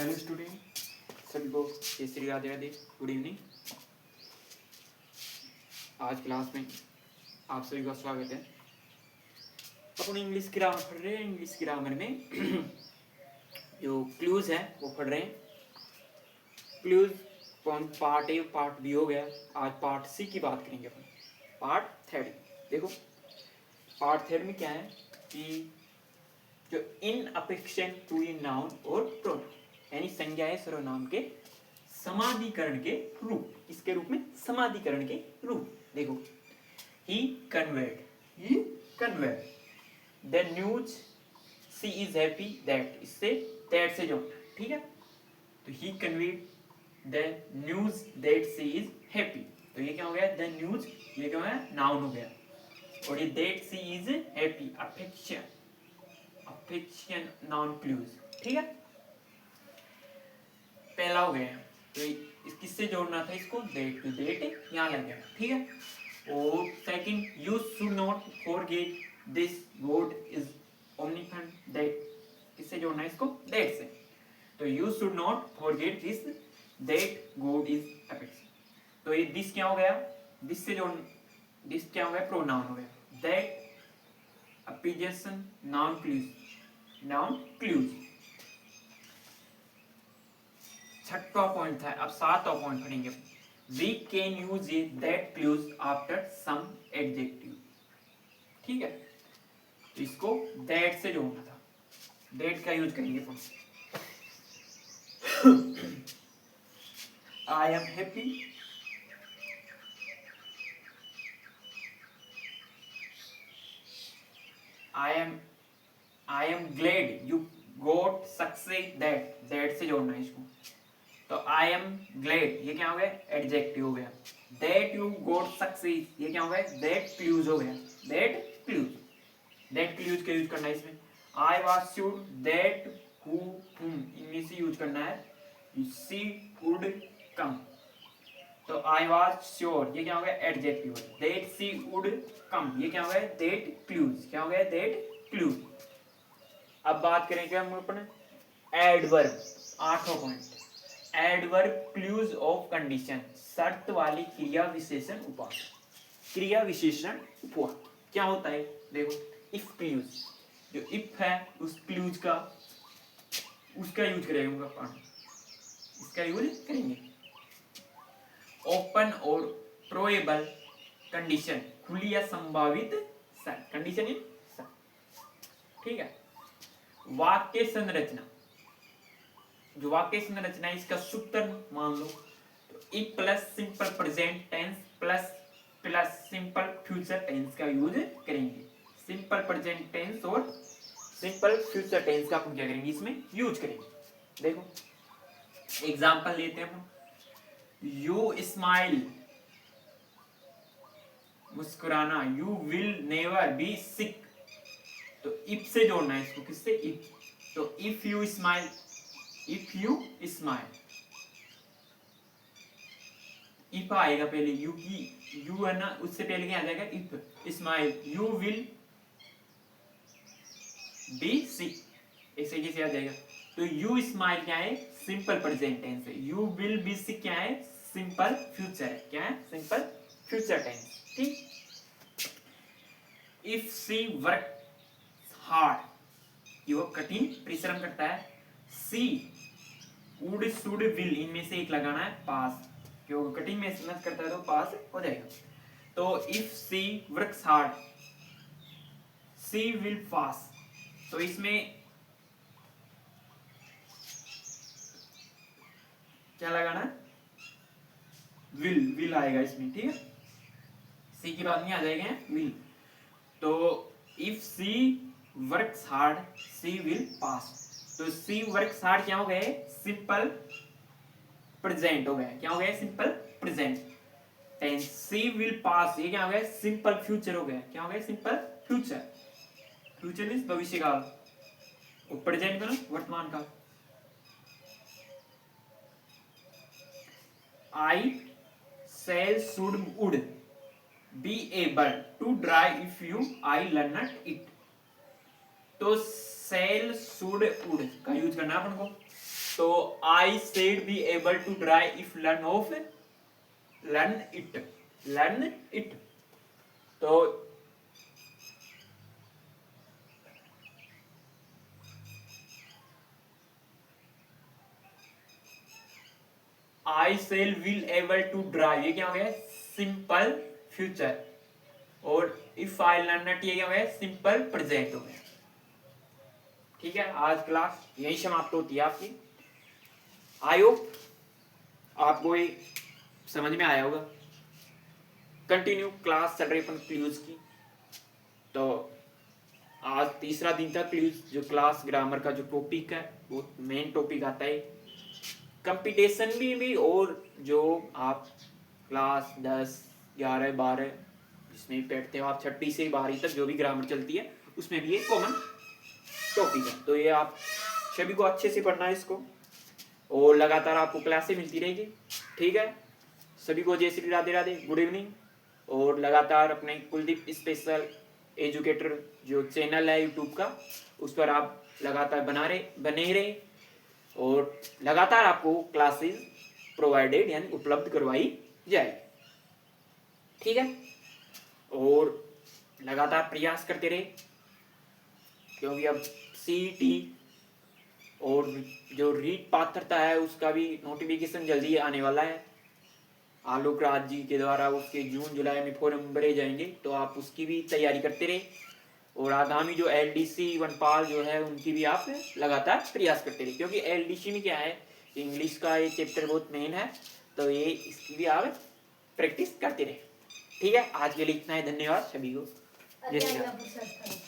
Hello student, सभी को जय श्री राधे राधे, गुड इवनिंग। आज क्लास में आप सभी का स्वागत है। अपन इंग्लिश ग्रामर पढ़ रहे हैं। इंग्लिश ग्रामर में जो क्लूज है वो पढ़ रहे हैं। Clauses part A part B हो गया। आज पार्ट सी की बात करेंगे अपन। पार्ट थर्ड देखो, पार्ट थर्ड में क्या है कि जो in apposition to a noun और प्रोनाउन, यानी संज्ञा है सर्वनाम के समाधिकरण के रूप, इसके रूप में समाधिकरण के रूप। देखो, he conveyed the news she is happy that, इससे that से जोड़ना, ठीक है। तो he conveyed the news that she is happy, तो ये क्या हो गया, the news, ये क्या हो गया, नाउन हो गया। और ये that she is happy, affection noun clues, ठीक है। पहला हो गया, तो किससे जोड़ना था इसको, डेट टू डेट यहाँ लग गया, ठीक है। और second, you should not forget this God is omnipotent, that, किससे जोड़ना है इसको, दैट से। तो you should not forget this that God is affection, तो ये दिस क्या हो गया, दिस से जोड़, दिस क्या हो गया, प्रोनाउन हो गया। That apposition noun clause. छठवां पॉइंट था, अब सातवां पॉइंट पढ़ेंगे। We can use a that clause after some adjective, ठीक है। तो इसको दैट से जोड़ना था, दैट का यूज करेंगे अपन। I am happy, I am glad you got success that, that से जोड़ना है इसको। तो आई एम ग्लैड, ये क्या हो गया, एडजेक्टिव हो गया। दैट यू गॉट सक्सेस, ये क्या हो गया, दैट क्लूज हो गया। दैट क्लूज का यूज करना है इसमें। आई वाज श्योर दैट इनमें से यूज करना है, शी वुड कम। तो आई वाज श्योर, ये क्या हो गया, adjective. That she would come, ये क्या हो गया, दैट क्लूज, क्या हो गया, दैट क्लूज। अब बात करेंगे हम अपने एडवर्ब, आठवां point, adverb clues of condition, शर्त वाली क्रिया विशेषण उपवाद। क्रिया विशेषण उपवाद क्या होता है, देखो, इफ क्लूज, जो इफ है उस क्लूज का, उसका यूज करेंगे अपन, इसका यूज करेंगे। ओपन और प्रोबेबल कंडीशन, खुली या संभावित शर्त, कंडीशन इन शर्त, ठीक है। वाक्य संरचना, जो वाक्य संरचना है इसका सूत्र मान लो, तो if plus simple present tense plus simple future tense का यूज करेंगे। सिंपल प्रेजेंट टेंस और सिंपल फ्यूचर टेंस का अपन क्या करेंगे, इसमें यूज करेंगे। देखो एग्जांपल लेते हैं, यू स्माइल, मुस्कुराना, यू विल नेवर बी सिक, तो इफ से जोड़ना है इसको, किससे, इफ। तो इफ यू स्माइल, इफ आएगा पहले, यू की, यू है ना, उससे पहले क्या आ जाएगा, if smile, you will be sick, ऐसे कैसे आ जाएगा। तो यू स्माइल क्या है, सिंपल प्रेजेंट टेंस है। यू विल बी सिक क्या है, सिंपल फ्यूचर है, क्या है, सिंपल फ्यूचर टेंस, ठीक। इफ सी वर्क हार्ड, वो कठिन परिश्रम करता है। सी वुड शुड विल, इनमें से एक लगाना है, पास, क्योंकि कठिन मेहनत करता है तो पास हो जाएगा। तो if she works hard, she will pass, तो इसमें क्या लगाना है, विल आएगा इसमें, ठीक है। सी की बाद में आ जाएगा विल। तो if she works hard, she will pass, तो सी वर्क्स हार्ड क्या हो गए, सिंपल प्रेजेंट हो गया, क्या हो गया, simple present tense. She will pass, ये क्या हो गया, सिंपल फ्यूचर हो गया, क्या हो गया, सिंपल फ्यूचर। फ्यूचर मींस भविष्य काल, और प्रेजेंट का वर्तमान काल। I shall should would be able to drive if you I learn it, तो सेल शुड वुड का यूज करना है अपन को। तो I said be able to drive if learn it. तो I shall will able to drive, ये क्या हो गया? Simple future. और इफ आई लर्न इट, ये क्या हो गया? सिंपल प्रेजेंट हो गया। ठीक है, आज क्लास यही समाप्त होती है आपकी। आई होप आपको ये समझ में आया होगा। कंटिन्यू क्लास चल रही अपन क्लूज की। तो आज तीसरा दिन था क्लूज, जो क्लास ग्रामर का जो टॉपिक है वो मेन टॉपिक आता है कंपटीशन भी और जो आप क्लास 10, 11, 12 जिसमें भी बैठते हो आप, 6वीं से 12वीं तक जो भी ग्रामर चलती है उसमें भी ये कॉमन टॉपिक है। तो ये आप सभी को अच्छे से पढ़ना है इसको, और लगातार आपको क्लासें मिलती रहेगी। ठीक है, सभी को जय श्री राधे राधे, गुड इवनिंग। और लगातार अपने कुलदीप स्पेशल एजुकेटर जो चैनल है यूट्यूब का, उस पर आप लगातार बने रहे और लगातार आपको क्लासेस प्रोवाइडेड यानी उपलब्ध करवाई जाए। ठीक है, और लगातार प्रयास करते रहे, क्योंकि अब सीईटी और जो रीट पात्रता है उसका भी नोटिफिकेशन जल्दी आने वाला है। आलोक राज जी के द्वारा उसके जून जुलाई में फॉर्म भरे जाएंगे, तो आप उसकी भी तैयारी करते रहे। और आगामी जो एलडीसी वनपाल जो है उनकी भी आप लगातार प्रयास करते रहे, क्योंकि एलडीसी में क्या है, इंग्लिश का ये चैप्टर बहुत मेन है, तो ये इसकी भी आप प्रैक्टिस करते रहे। ठीक है, आज के लिए इतना ही, धन्यवाद सभी को। जय श्री राम।